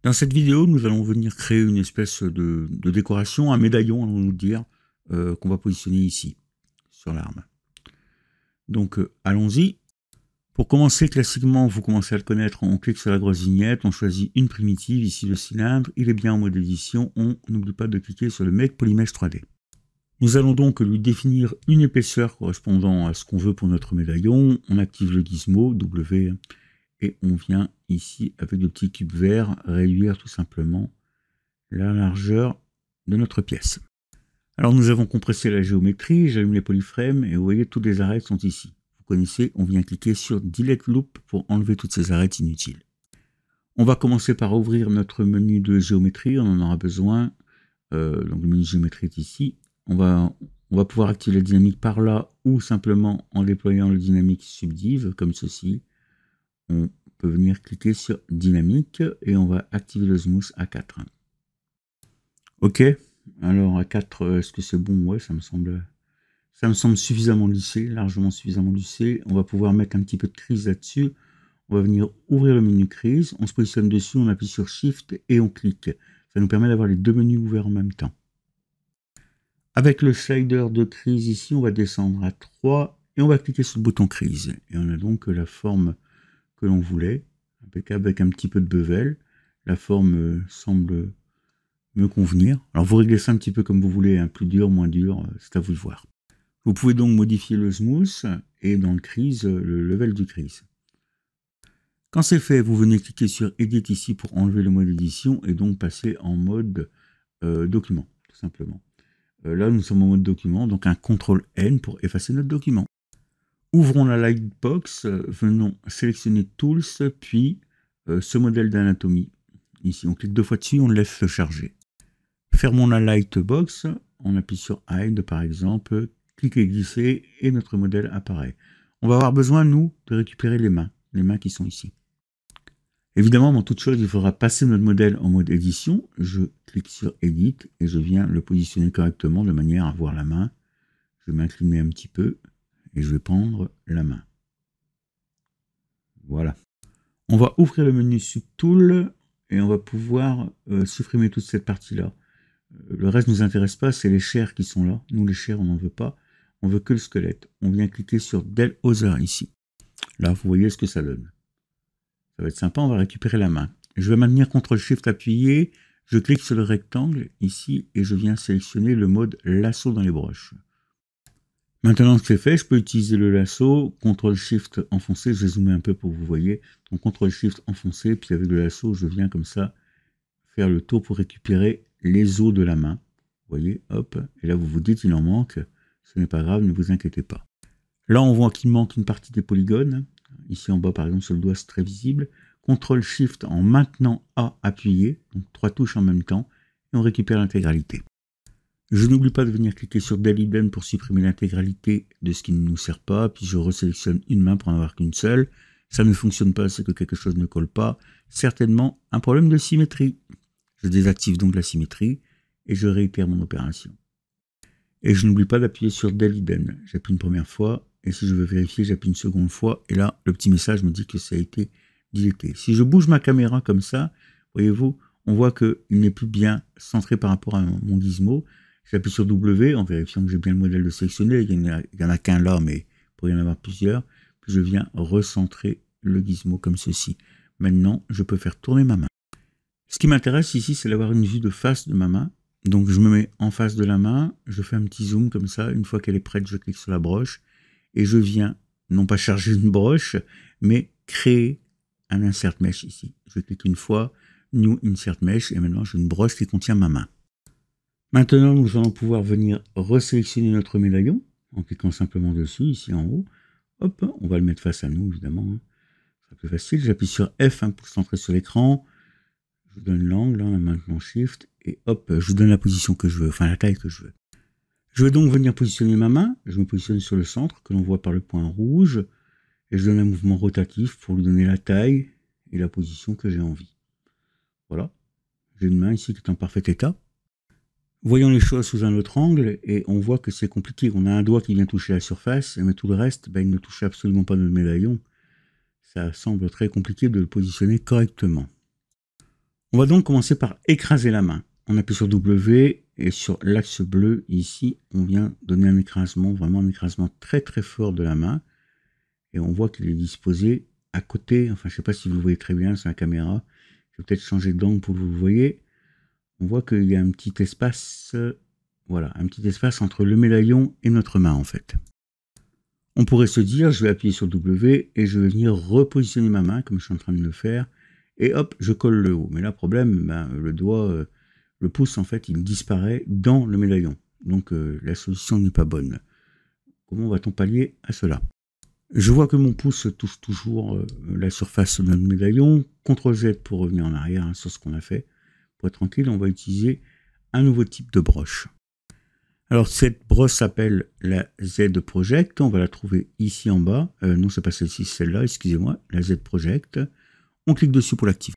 Dans cette vidéo, nous allons venir créer une espèce de décoration, un médaillon, allons-nous dire, qu'on va positionner ici, sur l'arme. Donc, allons-y. Pour commencer, classiquement, vous commencez à le connaître, on clique sur la grosse vignette, on choisit une primitive, ici le cylindre, il est bien en mode édition, on n'oublie pas de cliquer sur le Make Polymesh 3D. Nous allons donc lui définir une épaisseur correspondant à ce qu'on veut pour notre médaillon, on active le gizmo, W, et on vient ici, avec le petit cube vert, réduire tout simplement la largeur de notre pièce. Alors nous avons compressé la géométrie, j'allume les polyframes, et vous voyez, toutes les arêtes sont ici. Vous connaissez, on vient cliquer sur Delete Loop pour enlever toutes ces arêtes inutiles. On va commencer par ouvrir notre menu de géométrie, on en aura besoin. Donc le menu de géométrie est ici. On va pouvoir activer la dynamique par là, ou simplement en déployant le dynamique subdiv, comme ceci. On peut venir cliquer sur dynamique, et on va activer le smooth à 4. Ok, alors à 4, est-ce que c'est bon? Ouais, ça me semble suffisamment lissé, largement suffisamment lissé. On va pouvoir mettre un petit peu de crise là-dessus. On va venir ouvrir le menu crise, on se positionne dessus, on appuie sur Shift et on clique. Ça nous permet d'avoir les deux menus ouverts en même temps. Avec le slider de crise ici, on va descendre à 3 et on va cliquer sur le bouton crise. Et on a donc la forme que l'on voulait, impeccable avec un petit peu de bevel. La forme semble me convenir. Alors vous réglez ça un petit peu comme vous voulez, hein, plus dur, moins dur, c'est à vous de voir. Vous pouvez donc modifier le smooth et dans le crise, le level du crise. Quand c'est fait, vous venez cliquer sur Edit ici pour enlever le mode édition et donc passer en mode document, tout simplement. Là, nous sommes en mode document, donc un CTRL-N pour effacer notre document. Ouvrons la Lightbox, venons sélectionner Tools, puis ce modèle d'anatomie. Ici, on clique deux fois dessus, on le laisse se charger. Fermons la Lightbox, on appuie sur Hide par exemple, cliquez et glissez et notre modèle apparaît. On va avoir besoin, nous, de récupérer les mains qui sont ici. Évidemment, dans toute chose, il faudra passer notre modèle en mode édition. Je clique sur Edit et je viens le positionner correctement de manière à voir la main. Je vais m'incliner un petit peu et je vais prendre la main. Voilà. On va ouvrir le menu Subtool et on va pouvoir supprimer toute cette partie-là. Le reste ne nous intéresse pas, c'est les chairs qui sont là. Nous, les chairs, on n'en veut pas. On veut que le squelette. On vient cliquer sur Del Other ici. Là, vous voyez ce que ça donne. Ça va être sympa, on va récupérer la main. Je vais maintenir CTRL-SHIFT appuyé, je clique sur le rectangle ici et je viens sélectionner le mode lasso dans les broches. Maintenant que c'est fait, je peux utiliser le lasso, CTRL-SHIFT enfoncé, je vais zoomer un peu pour que vous voyez. Donc CTRL-SHIFT enfoncé, puis avec le lasso, je viens comme ça faire le tour pour récupérer les os de la main. Vous voyez, hop, et là vous vous dites il en manque, ce n'est pas grave, ne vous inquiétez pas. Là on voit qu'il manque une partie des polygones. Ici en bas, par exemple, sur le doigt, c'est très visible. CTRL-SHIFT en maintenant A appuyé, donc 3 touches en même temps, et on récupère l'intégralité. Je n'oublie pas de venir cliquer sur Delete pour supprimer l'intégralité de ce qui ne nous sert pas, puis je resélectionne une main pour n'en avoir qu'une seule. Ça ne fonctionne pas, c'est que quelque chose ne colle pas. Certainement un problème de symétrie. Je désactive donc la symétrie, et je réitère mon opération. Et je n'oublie pas d'appuyer sur Delete. J'appuie une première fois, et si je veux vérifier, j'appuie une seconde fois, et là, le petit message me dit que ça a été deleté. Si je bouge ma caméra comme ça, voyez-vous, on voit qu'il n'est plus bien centré par rapport à mon gizmo. J'appuie sur W en vérifiant que j'ai bien le modèle de sélectionner. Il n'y en a qu'un là, mais il pourrait y en avoir plusieurs. Puis je viens recentrer le gizmo comme ceci. Maintenant, je peux faire tourner ma main. Ce qui m'intéresse ici, c'est d'avoir une vue de face de ma main. Donc je me mets en face de la main, je fais un petit zoom comme ça. Une fois qu'elle est prête, je clique sur la broche. Et je viens, non pas charger une broche, mais créer un insert mesh ici. Je clique une fois, New Insert Mesh, et maintenant j'ai une broche qui contient ma main. Maintenant, nous allons pouvoir venir resélectionner notre médaillon, en cliquant simplement dessus, ici en haut. Hop, on va le mettre face à nous, évidemment. Hein. C'est plus facile. J'appuie sur F1 pour centrer sur l'écran. Je donne l'angle, hein, maintenant Shift, et hop, je donne la position que je veux, enfin la taille que je veux. Je vais donc venir positionner ma main, je me positionne sur le centre, que l'on voit par le point rouge, et je donne un mouvement rotatif pour lui donner la taille et la position que j'ai envie. Voilà, j'ai une main ici qui est en parfait état. Voyons les choses sous un autre angle, et on voit que c'est compliqué. On a un doigt qui vient toucher la surface, mais tout le reste, il ne touche absolument pas notre médaillon. Ça semble très compliqué de le positionner correctement. On va donc commencer par écraser la main. On appuie sur W et sur l'axe bleu, ici, on vient donner un écrasement, vraiment un écrasement très très fort de la main. Et on voit qu'il est disposé à côté, enfin je ne sais pas si vous le voyez très bien sur la caméra, je vais peut-être changer d'angle pour que vous le voyez. On voit qu'il y a un petit espace, voilà, un petit espace entre le médaillon et notre main en fait. On pourrait se dire, je vais appuyer sur W et je vais venir repositionner ma main comme je suis en train de le faire. Et hop, je colle le haut. Mais là, problème, le doigt, le pouce, en fait, il disparaît dans le médaillon. Donc, la solution n'est pas bonne. Comment va-t-on pallier à cela? Je vois que mon pouce touche toujours la surface de notre médaillon. CTRL Z pour revenir en arrière hein, sur ce qu'on a fait. Pour être tranquille, on va utiliser un nouveau type de broche. Alors, cette broche s'appelle la Z Project. On va la trouver ici en bas. Non, c'est pas celle-ci, c'est celle-là, excusez-moi. La Z Project. On clique dessus pour l'activer.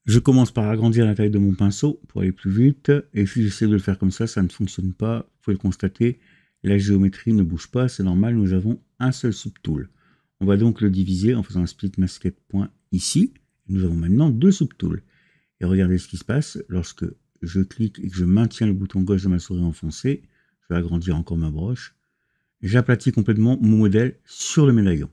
Je commence par agrandir la taille de mon pinceau pour aller plus vite. Et si j'essaie de le faire comme ça ne fonctionne pas. Vous pouvez le constater, la géométrie ne bouge pas. C'est normal, nous avons un seul subtool. On va donc le diviser en faisant un split masquette point ici. Nous avons maintenant deux subtools. Et regardez ce qui se passe lorsque je clique et que je maintiens le bouton gauche de ma souris enfoncé. Je vais agrandir encore ma broche. J'aplatis complètement mon modèle sur le médaillon.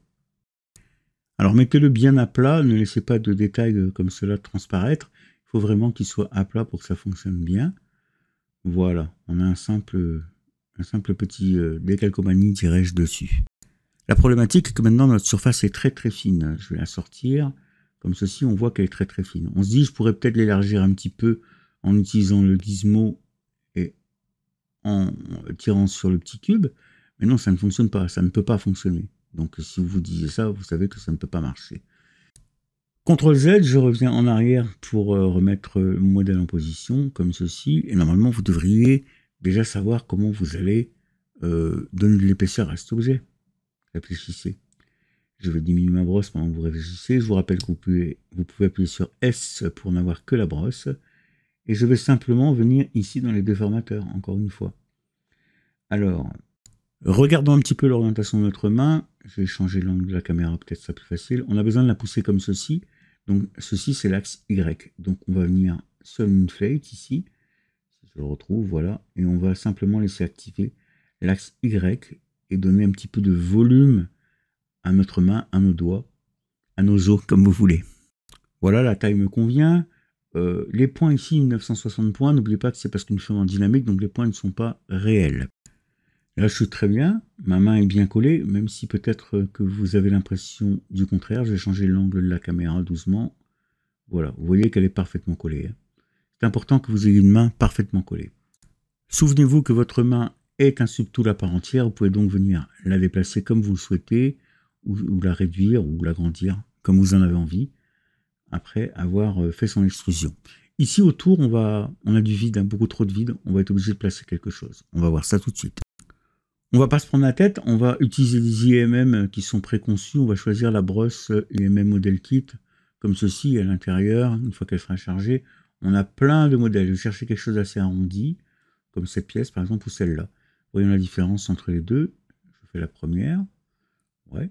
Alors mettez-le bien à plat, ne laissez pas de détails comme cela transparaître. Il faut vraiment qu'il soit à plat pour que ça fonctionne bien. Voilà, on a un simple petit décalcomanie, dirais-je, dessus. La problématique est que maintenant notre surface est très très fine. Je vais la sortir. Comme ceci, on voit qu'elle est très très fine. On se dit, je pourrais peut-être l'élargir un petit peu en utilisant le gizmo et en tirant sur le petit cube. Mais non, ça ne fonctionne pas, ça ne peut pas fonctionner. Donc si vous vous disiez ça, vous savez que ça ne peut pas marcher. CTRL Z, je reviens en arrière pour remettre mon modèle en position, comme ceci. Et normalement, vous devriez déjà savoir comment vous allez donner de l'épaisseur à cet objet. Réfléchissez. Je vais diminuer ma brosse pendant que vous réfléchissez. Je vous rappelle que vous pouvez appuyer sur S pour n'avoir que la brosse. Et je vais simplement venir ici dans les déformateurs, encore une fois. Alors, regardons un petit peu l'orientation de notre main. Je vais changer l'angle de la caméra, peut-être ça plus facile. On a besoin de la pousser comme ceci. Donc, ceci, c'est l'axe Y. Donc, on va venir sur l'inflate ici. Si je le retrouve, voilà. Et on va simplement laisser activer l'axe Y et donner un petit peu de volume à notre main, à nos doigts, à nos os, comme vous voulez. Voilà, la taille me convient. Les points ici, 960 points. N'oubliez pas que c'est parce que nous sommes en dynamique, donc les points ne sont pas réels. Là, je suis très bien, ma main est bien collée, même si peut-être que vous avez l'impression du contraire. Je vais changer l'angle de la caméra doucement. Voilà, vous voyez qu'elle est parfaitement collée. C'est important que vous ayez une main parfaitement collée. Souvenez-vous que votre main est un subtool à part entière. Vous pouvez donc venir la déplacer comme vous le souhaitez, ou la réduire, ou l'agrandir, comme vous en avez envie, après avoir fait son extrusion. Ici, autour, on a du vide, beaucoup trop de vide. On va être obligé de placer quelque chose. On va voir ça tout de suite. On va pas se prendre la tête, on va utiliser des IMM qui sont préconçus, on va choisir la brosse IMM Model Kit, comme ceci, à l'intérieur, une fois qu'elle sera chargée. On a plein de modèles, je vais chercher quelque chose d'assez arrondi, comme cette pièce par exemple, ou celle-là. Voyons la différence entre les deux. Je fais la première, ouais,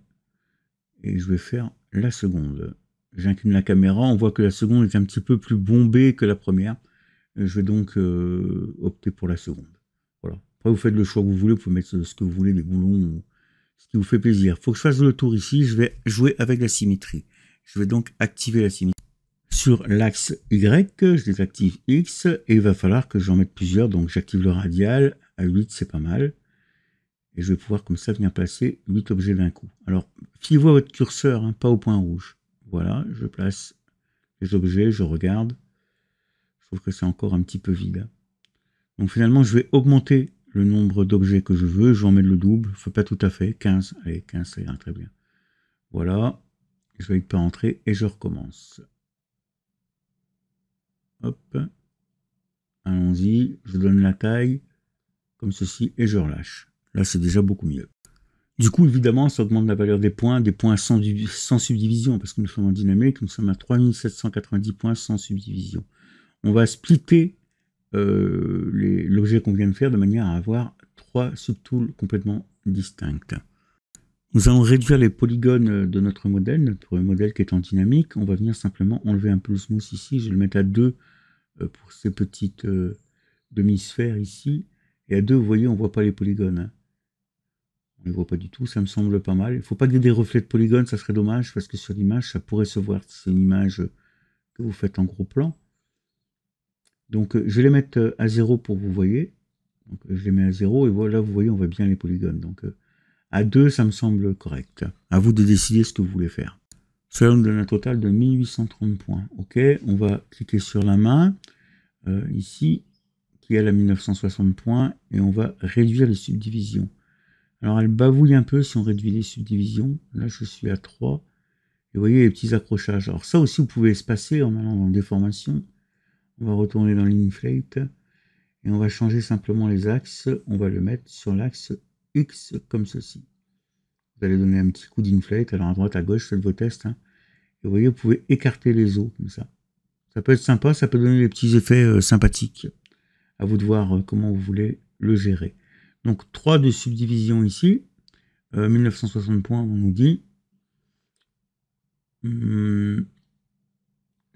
et je vais faire la seconde. J'incline la caméra, on voit que la seconde est un petit peu plus bombée que la première. Je vais donc opter pour la seconde. Voilà. Après, vous faites le choix que vous voulez, vous pouvez mettre ce que vous voulez, des boulons, ce qui vous fait plaisir. Il faut que je fasse le tour ici, je vais jouer avec la symétrie. Je vais donc activer la symétrie. Sur l'axe Y, je désactive X, et il va falloir que j'en mette plusieurs, donc j'active le radial, à 8 c'est pas mal. Et je vais pouvoir comme ça venir placer 8 objets d'un coup. Alors, fiez-vous à votre curseur, hein, pas au point rouge. Voilà, je place les objets, je regarde. Je trouve que c'est encore un petit peu vide. Donc finalement, je vais augmenter le nombre d'objets que je veux. Je vais en mettre le double. Il ne faut pas tout à fait. 15. Allez, 15, ça ira très bien. Voilà. Je vais pas entrer et je recommence. Hop. Allons-y. Je donne la taille comme ceci et je relâche. Là, c'est déjà beaucoup mieux. Du coup, évidemment, ça augmente la valeur des points sans subdivision, parce que nous sommes en dynamique, nous sommes à 3790 points sans subdivision. On va splitter l'objet qu'on vient de faire de manière à avoir 3 subtools complètement distincts. Nous allons réduire les polygones de notre modèle qui est en dynamique. On va venir simplement enlever un peu le smooth ici, je vais le mettre à 2 pour ces petites demi-sphères ici. Et à 2, vous voyez, on ne voit pas les polygones. Hein. On ne les voit pas du tout, ça me semble pas mal. Il ne faut pas qu'il y ait des reflets de polygones, ça serait dommage, parce que sur l'image, ça pourrait se voir. C'est une image que vous faites en gros plan. Donc, je vais les mettre à 0 pour que vous voyez. Donc, je les mets à 0, et voilà, vous voyez, on voit bien les polygones. Donc, à 2, ça me semble correct. À vous de décider ce que vous voulez faire. Cela nous donne un total de 1830 points. Ok, on va cliquer sur la main, ici, qui est à 1960 points, et on va réduire les subdivisions. Alors, elle bavouille un peu si on réduit les subdivisions. Là, je suis à 3. Et vous voyez les petits accrochages. Alors, ça aussi, vous pouvez espacer en allant dans déformation. On va retourner dans l'inflate, et on va changer simplement les axes. On va le mettre sur l'axe X, comme ceci. Vous allez donner un petit coup d'inflate, alors à droite, à gauche, faites vos tests. Hein. Et vous voyez, vous pouvez écarter les os, comme ça. Ça peut être sympa, ça peut donner des petits effets sympathiques. À vous de voir comment vous voulez le gérer. Donc 3 de subdivision ici, 1960 points, on nous dit. Je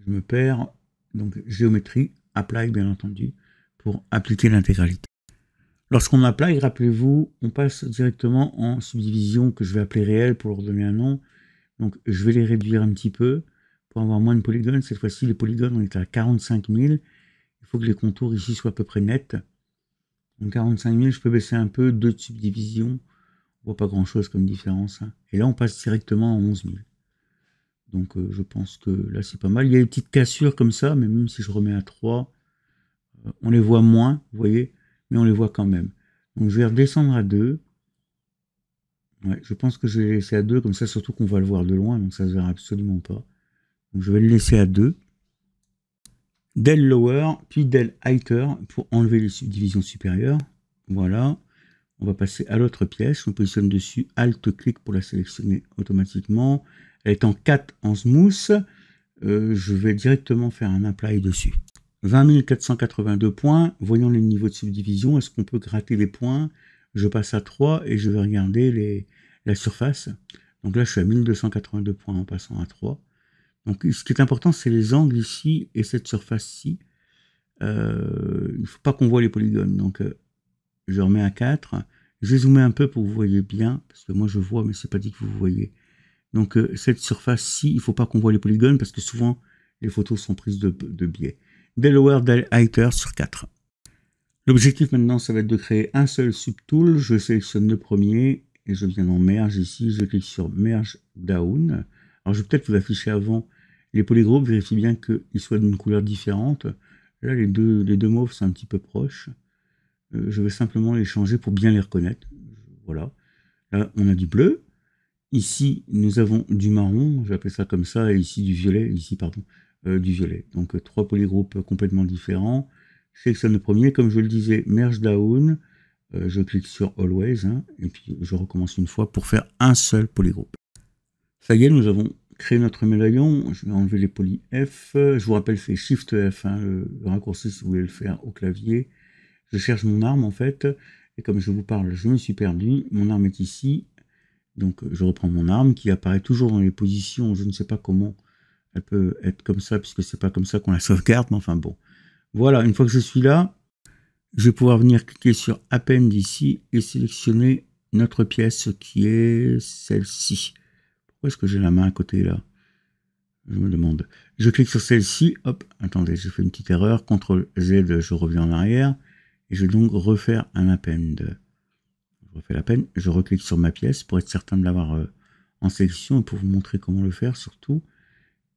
me perds. Donc géométrie, apply bien entendu, pour appliquer l'intégralité. Lorsqu'on apply, rappelez-vous, on passe directement en subdivision que je vais appeler réelle pour leur donner un nom. Donc je vais les réduire un petit peu pour avoir moins de polygones. Cette fois-ci, les polygones, on est à 45 000. Il faut que les contours ici soient à peu près nets. Donc 45 000, je peux baisser un peu, 2 de subdivision. On ne voit pas grand-chose comme différence. Hein. Et là, on passe directement en 11 000. Donc je pense que là, c'est pas mal. Il y a des petites cassures comme ça, mais même si je remets à 3, on les voit moins, vous voyez, mais on les voit quand même. Donc je vais redescendre à 2. Ouais, je pense que je vais laisser à 2, comme ça, surtout qu'on va le voir de loin, donc ça ne se verra absolument pas. Donc je vais le laisser à 2. Del lower, puis del higher pour enlever les subdivisions supérieures. Voilà. On va passer à l'autre pièce. Je me positionne dessus. Alt-clic pour la sélectionner automatiquement. Elle est en 4 en smooth. Je vais directement faire un apply dessus. 20 482 points. Voyons les niveaux de subdivision. Est-ce qu'on peut gratter les points? Je passe à 3 et je vais regarder la surface. Donc là, je suis à 1282 points en passant à 3. Donc, ce qui est important, c'est les angles ici et cette surface-ci. Il ne faut pas qu'on voit les polygones. Donc, je remets à 4. Je vais zoomer un peu pour que vous voyez bien, parce que moi, je vois, mais c'est pas dit que vous voyez. Donc, cette surface-ci, il ne faut pas qu'on voit les polygones, parce que souvent, les photos sont prises de biais. Del lower, del higher sur 4. L'objectif maintenant, ça va être de créer un seul subtool. Je sélectionne le premier, et je viens dans Merge ici. Je clique sur Merge Down. Alors, je vais peut-être vous afficher avant les polygroupes, vérifiez bien qu'ils soient d'une couleur différente. Là, les deux mauves sont un petit peu proches. Je vais simplement les changer pour bien les reconnaître. Voilà. Là, on a du bleu. Ici, nous avons du marron. Je vais appeler ça comme ça. Et ici, du violet. Ici, pardon, du violet. Donc, 3 polygroupes complètement différents. Je sélectionne le premier. Comme je le disais, Merge Down. Je clique sur Always. Hein, et puis, je recommence une fois pour faire un seul polygroupe. Ça y est, nous avons créé notre médaillon. Je vais enlever les poly F. Je vous rappelle, c'est Shift F, hein, le raccourci si vous voulez le faire au clavier. Je cherche mon arme en fait. Et comme je vous parle, je me suis perdu. Mon arme est ici. Donc je reprends mon arme qui apparaît toujours dans les positions. Je ne sais pas comment elle peut être comme ça, puisque c'est pas comme ça qu'on la sauvegarde. Mais enfin bon. Voilà, une fois que je suis là, je vais pouvoir venir cliquer sur Append ici et sélectionner notre pièce qui est celle-ci. Pourquoi est-ce que j'ai la main à côté là? Je me demande. Je clique sur celle-ci. Hop, attendez, j'ai fait une petite erreur. CTRL Z, je reviens en arrière. Et je vais donc refaire un append. Je refais l'append. Je reclique sur ma pièce pour être certain de l'avoir en sélection et pour vous montrer comment le faire surtout.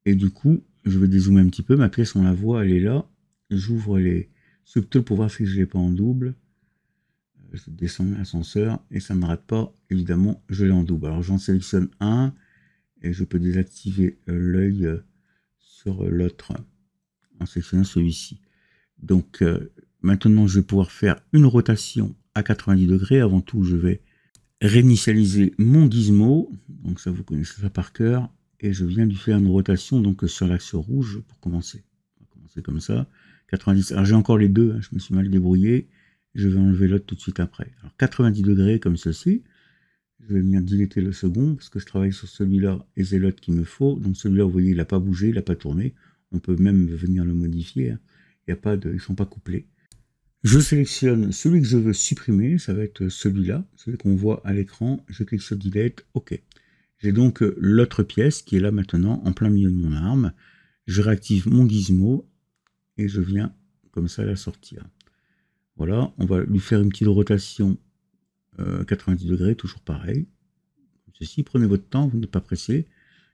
Et du coup, je vais dézoomer un petit peu. Ma pièce, on la voit, elle est là. J'ouvre les subtools pour voir si je ne l'ai pas en double. Je descends l'ascenseur et ça ne me rate pas. Évidemment, je l'ai en double. Alors j'en sélectionne un. Et je peux désactiver l'œil sur l'autre en sélectionnant celui-ci. Donc maintenant je vais pouvoir faire une rotation à 90 degrés. Avant tout je vais réinitialiser mon gizmo, donc ça vous connaissez ça par cœur, et je viens de faire une rotation donc sur l'axe rouge pour commencer. On va commencer comme ça, 90. Alors j'ai encore les deux, hein, je me suis mal débrouillé, je vais enlever l'autre tout de suite après. Alors 90 degrés comme ceci. Je vais venir dilater le second, parce que je travaille sur celui-là et c'est l'autre qu'il me faut. Donc celui-là, vous voyez, il n'a pas bougé, il n'a pas tourné. On peut même venir le modifier. Hein. Il y a pas de, ils sont pas couplés. Je sélectionne celui que je veux supprimer, ça va être celui-là, celui qu'on voit à l'écran. Je clique sur Delete, OK. J'ai donc l'autre pièce qui est là maintenant, en plein milieu de mon arme. Je réactive mon gizmo et je viens comme ça la sortir. Voilà, on va lui faire une petite rotation 90 degrés, toujours pareil. Comme ceci, prenez votre temps, vous n'êtes pas pressé.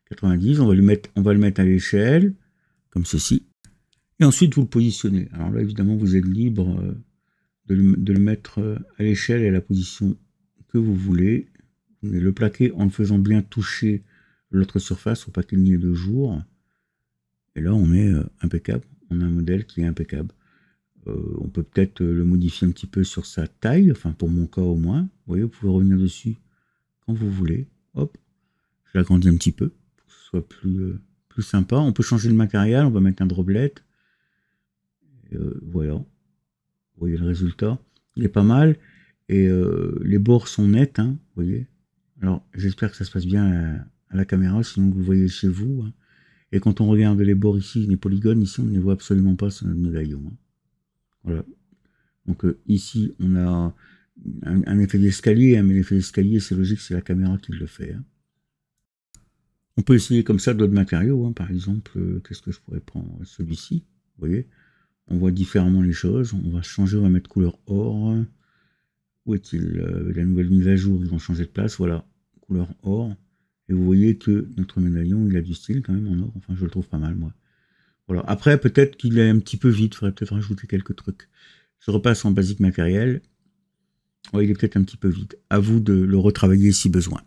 90, on va le mettre à l'échelle, comme ceci. Et ensuite, vous le positionnez. Alors là, évidemment, vous êtes libre de le mettre à l'échelle et à la position que vous voulez. Vous venez le plaquer en le faisant bien toucher l'autre surface pour pas qu'il n'y ait de jour. Et là, on est impeccable. On a un modèle qui est impeccable. On peut peut-être le modifier un petit peu sur sa taille, enfin pour mon cas au moins. Vous voyez, vous pouvez revenir dessus quand vous voulez. Hop, je l'agrandis un petit peu pour que ce soit plus sympa. On peut changer le matériel, on va mettre un droplet. Voilà, vous voyez le résultat. Il est pas mal. Et les bords sont nets, hein, vous voyez. Alors, j'espère que ça se passe bien à la caméra, sinon vous le voyez chez vous. Hein. Et quand on regarde les bords ici, les polygones, ici, on ne les voit absolument pas sur notre médaillon. Hein. Voilà. Donc ici, on a un effet d'escalier, hein, mais l'effet d'escalier, c'est logique, c'est la caméra qui le fait. Hein. On peut essayer comme ça d'autres matériaux. Hein. Par exemple, qu'est-ce que je pourrais prendre? Celui-ci, vous voyez. On voit différemment les choses. On va changer, on va mettre couleur or. Où est-il? La nouvelle mise à jour, ils vont changer de place. Voilà, couleur or. Et vous voyez que notre médaillon, il a du style quand même en or. Enfin, je le trouve pas mal, moi. Voilà. Après, peut-être qu'il est un petit peu vide. Il faudrait peut-être rajouter quelques trucs. Je repasse en basique matériel. Ouais, il est peut-être un petit peu vide. À vous de le retravailler si besoin.